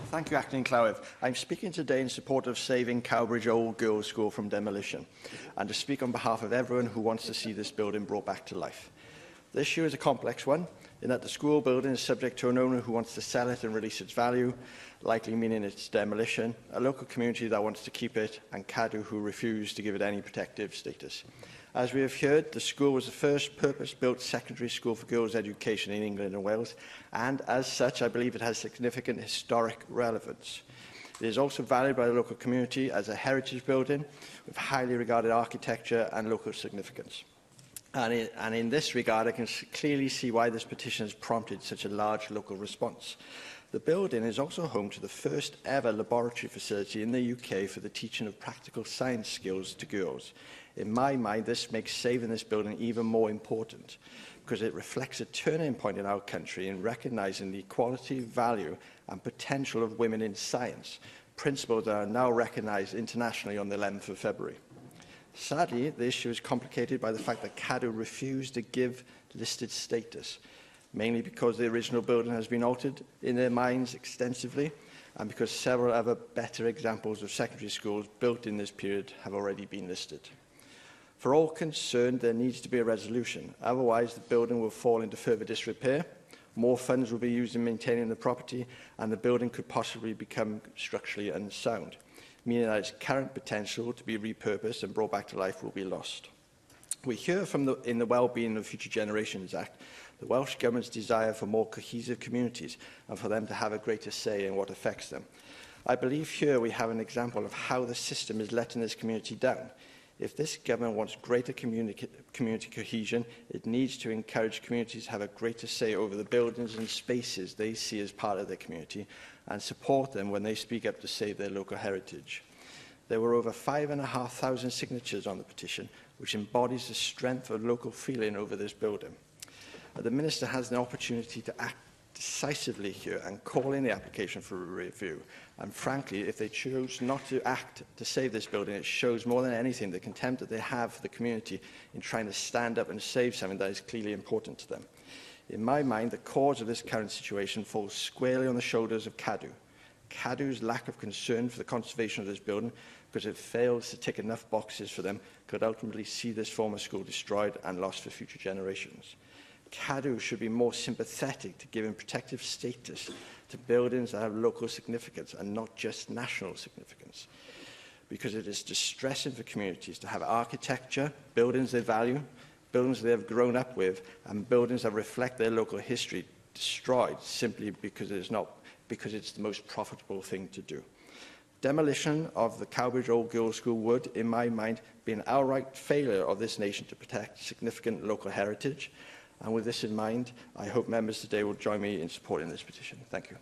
Thank you, Acting Clywedd. I'm speaking today in support of saving Cowbridge Old Girls' School from demolition, and to speak on behalf of everyone who wants to see this building brought back to life. The issue is a complex one, in that the school building is subject to an owner who wants to sell it and release its value, likely meaning its demolition, a local community that wants to keep it, and CADU who refuse to give it any protective status. As we have heard, the school was the first purpose-built secondary school for girls' education in England and Wales, and as such, I believe it has significant historic relevance. It is also valued by the local community as a heritage building with highly regarded architecture and local significance. And in this regard, I can clearly see why this petition has prompted such a large local response. The building is also home to the first ever laboratory facility in the UK for the teaching of practical science skills to girls. In my mind, this makes saving this building even more important because it reflects a turning point in our country in recognising the equality, value and potential of women in science, principles that are now recognised internationally on the 11th of February. Sadly, the issue is complicated by the fact that CADU refused to give listed status, mainly because the original building has been altered in their minds extensively and because several other better examples of secondary schools built in this period have already been listed. For all concerned, there needs to be a resolution. Otherwise, the building will fall into further disrepair, more funds will be used in maintaining the property, and the building could possibly become structurally unsound, meaning that its current potential to be repurposed and brought back to life will be lost. We hear in the Wellbeing of Future Generations Act the Welsh Government's desire for more cohesive communities and for them to have a greater say in what affects them. I believe here we have an example of how the system is letting this community down. If this government wants greater community cohesion, it needs to encourage communities to have a greater say over the buildings and spaces they see as part of their community and support them when they speak up to save their local heritage. There were over 5,500 signatures on the petition, which embodies the strength of local feeling over this building. The Minister has an opportunity to act decisively here and call in the application for a review. And frankly, if they choose not to act to save this building, it shows more than anything the contempt that they have for the community in trying to stand up and save something that is clearly important to them. In my mind, the cause of this current situation falls squarely on the shoulders of CADU. CADU's lack of concern for the conservation of this building, because it fails to tick enough boxes for them, could ultimately see this former school destroyed and lost for future generations. CADU should be more sympathetic to giving protective status to buildings that have local significance and not just national significance, because it is distressing for communities to have architecture, buildings they value, buildings they have grown up with, and buildings that reflect their local history destroyed simply because it's the most profitable thing to do. Demolition of the Cowbridge Old Girls' School would, in my mind, be an outright failure of this nation to protect significant local heritage. And with this in mind, I hope members today will join me in supporting this petition. Thank you.